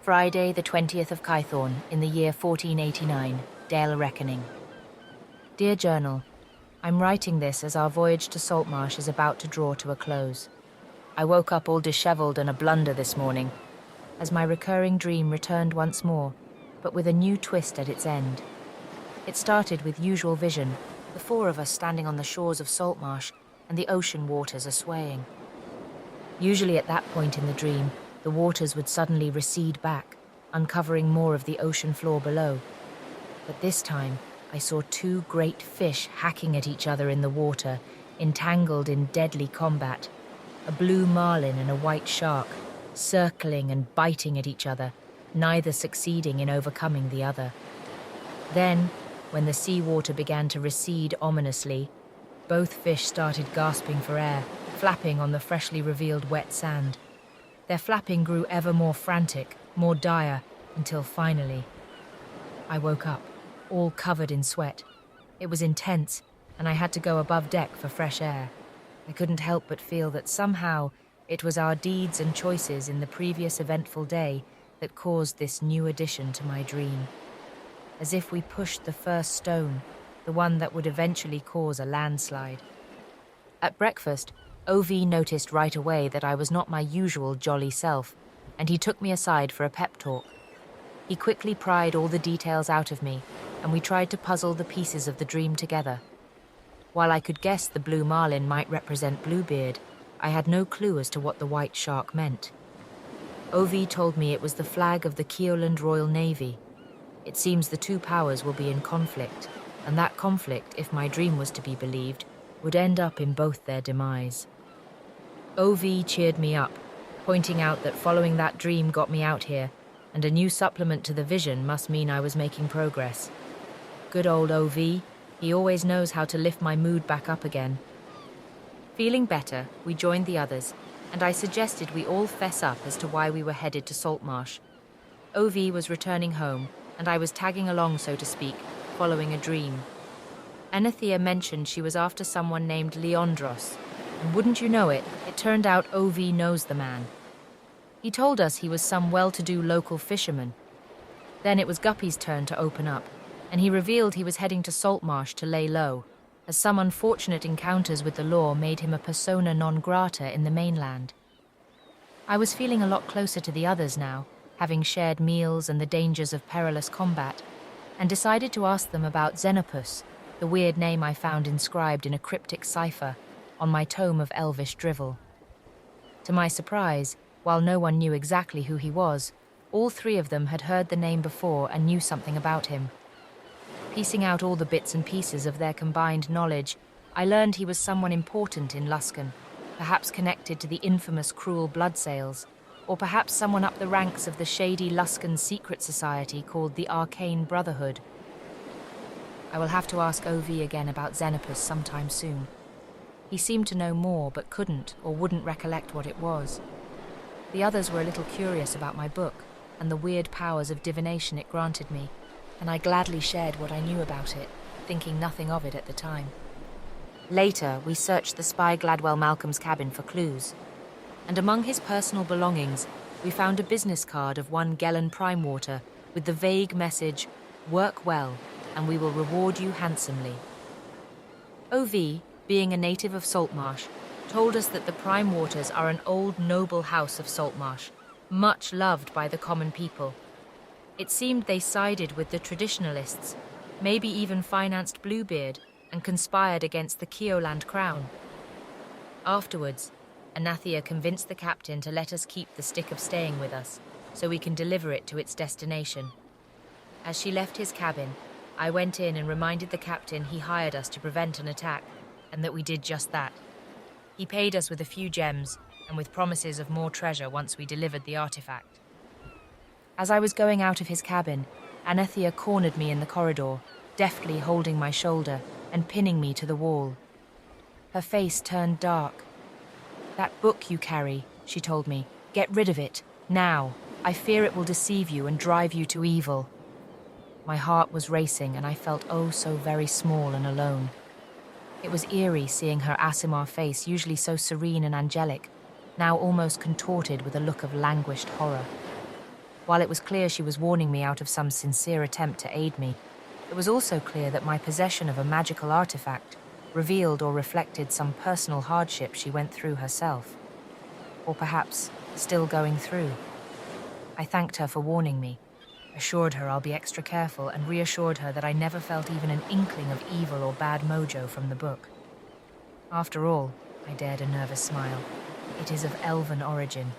Friday, the 20th of Kythorn, in the year 1489, Dale Reckoning. Dear Journal, I'm writing this as our voyage to Saltmarsh is about to draw to a close. I woke up all dishevelled and a blunder this morning, as my recurring dream returned once more, but with a new twist at its end. It started with usual vision, the four of us standing on the shores of Saltmarsh, and the ocean waters are swaying. Usually at that point in the dream, the waters would suddenly recede back, uncovering more of the ocean floor below. But this time, I saw two great fish hacking at each other in the water, entangled in deadly combat. A blue marlin and a white shark, circling and biting at each other, neither succeeding in overcoming the other. Then, when the seawater began to recede ominously, both fish started gasping for air, flapping on the freshly revealed wet sand. Their flapping grew ever more frantic, more dire, until finally, I woke up, all covered in sweat. It was intense, and I had to go above deck for fresh air. I couldn't help but feel that somehow it was our deeds and choices in the previous eventful day that caused this new addition to my dream. As if we pushed the first stone, the one that would eventually cause a landslide. At breakfast, OV noticed right away that I was not my usual jolly self, and he took me aside for a pep talk. He quickly pried all the details out of me, and we tried to puzzle the pieces of the dream together. While I could guess the blue marlin might represent Bluebeard, I had no clue as to what the white shark meant. OV told me it was the flag of the Keoland Royal Navy. It seems the two powers will be in conflict, and that conflict, if my dream was to be believed, would end up in both their demise. OV cheered me up, pointing out that following that dream got me out here, and a new supplement to the vision must mean I was making progress. Good old OV, he always knows how to lift my mood back up again. Feeling better, we joined the others, and I suggested we all fess up as to why we were headed to Saltmarsh. OV was returning home, and I was tagging along, so to speak, following a dream. Anathea mentioned she was after someone named Leondros, and wouldn't you know it, it turned out OV knows the man. He told us he was some well-to-do local fisherman. Then it was Guppy's turn to open up, and he revealed he was heading to Saltmarsh to lay low, as some unfortunate encounters with the law made him a persona non grata in the mainland. I was feeling a lot closer to the others now, having shared meals and the dangers of perilous combat, and decided to ask them about Xenopus, the weird name I found inscribed in a cryptic cipher on my tome of elvish drivel. To my surprise, while no one knew exactly who he was, all three of them had heard the name before and knew something about him. Piecing out all the bits and pieces of their combined knowledge, I learned he was someone important in Luskan, perhaps connected to the infamous cruel blood sales, or perhaps someone up the ranks of the shady Luskan secret society called the Arcane Brotherhood. I will have to ask OV again about Xenopus sometime soon. He seemed to know more, but couldn't or wouldn't recollect what it was. The others were a little curious about my book and the weird powers of divination it granted me, and I gladly shared what I knew about it, thinking nothing of it at the time. Later, we searched the spy Gladwell Malcolm's cabin for clues, and among his personal belongings, we found a business card of one Gellan Primewater with the vague message, "Work well, and we will reward you handsomely." OV, being a native of Saltmarsh, told us that the Primewaters are an old noble house of Saltmarsh, much loved by the common people. It seemed they sided with the traditionalists, maybe even financed Bluebeard, and conspired against the Keoland crown. Afterwards, Anathea convinced the captain to let us keep the stick of staying with us, so we can deliver it to its destination. As she left his cabin, I went in and reminded the captain he hired us to prevent an attack, and that we did just that. He paid us with a few gems, and with promises of more treasure once we delivered the artifact. As I was going out of his cabin, Anathea cornered me in the corridor, deftly holding my shoulder and pinning me to the wall. Her face turned dark. "That book you carry," she told me. "Get rid of it, now. I fear it will deceive you and drive you to evil." My heart was racing, and I felt oh so very small and alone. It was eerie seeing her Aasimar face, usually so serene and angelic, now almost contorted with a look of languished horror. While it was clear she was warning me out of some sincere attempt to aid me, it was also clear that my possession of a magical artifact revealed or reflected some personal hardship she went through herself. Or perhaps still going through. I thanked her for warning me, assured her I'll be extra careful, and reassured her that I never felt even an inkling of evil or bad mojo from the book. After all, I dared a nervous smile, it is of elven origin.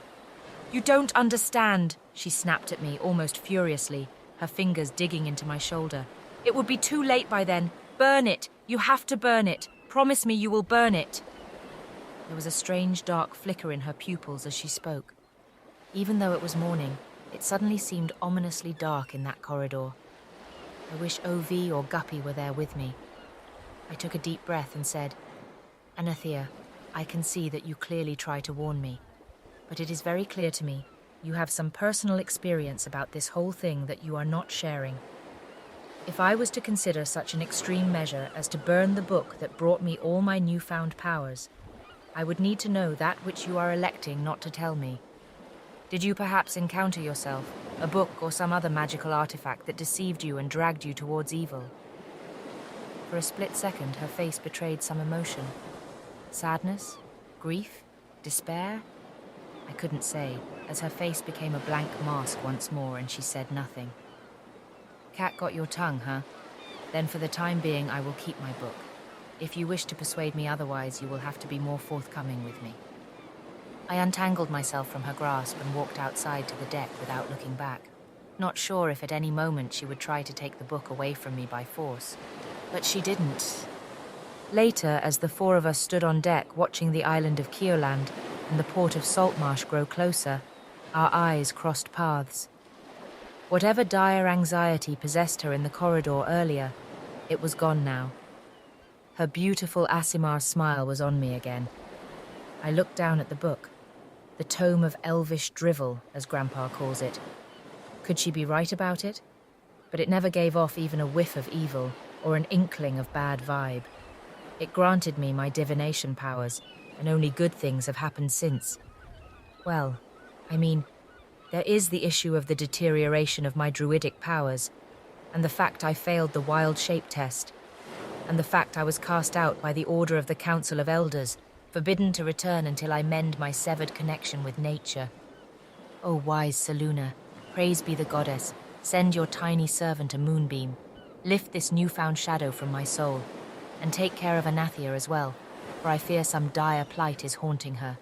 "You don't understand," she snapped at me, almost furiously, her fingers digging into my shoulder. "It would be too late by then. Burn it! You have to burn it! Promise me you will burn it!" There was a strange dark flicker in her pupils as she spoke. Even though it was morning, it suddenly seemed ominously dark in that corridor. I wish Ov or Guppy were there with me. I took a deep breath and said, "Anathea, I can see that you clearly try to warn me, but it is very clear to me you have some personal experience about this whole thing that you are not sharing. If I was to consider such an extreme measure as to burn the book that brought me all my newfound powers, I would need to know that which you are electing not to tell me. Did you perhaps encounter yourself, a book or some other magical artifact that deceived you and dragged you towards evil?" For a split second, her face betrayed some emotion. Sadness? Grief? Despair? I couldn't say, as her face became a blank mask once more and she said nothing. "Cat got your tongue, huh? Then for the time being I will keep my book. If you wish to persuade me otherwise, you will have to be more forthcoming with me." I untangled myself from her grasp and walked outside to the deck without looking back, not sure if at any moment she would try to take the book away from me by force. But she didn't. Later, as the four of us stood on deck watching the island of Keoland and the port of Saltmarsh grow closer, our eyes crossed paths. Whatever dire anxiety possessed her in the corridor earlier, it was gone now. Her beautiful Aasimar smile was on me again. I looked down at the book, the tome of elvish drivel, as Grandpa calls it. Could she be right about it? But it never gave off even a whiff of evil or an inkling of bad vibe. It granted me my divination powers, and only good things have happened since. Well, I mean, there is the issue of the deterioration of my druidic powers, and the fact I failed the wild shape test, and the fact I was cast out by the order of the Council of Elders, forbidden to return until I mend my severed connection with nature. O wise Selûne, praise be the goddess, send your tiny servant a moonbeam, lift this newfound shadow from my soul, and take care of Anathea as well, for I fear some dire plight is haunting her.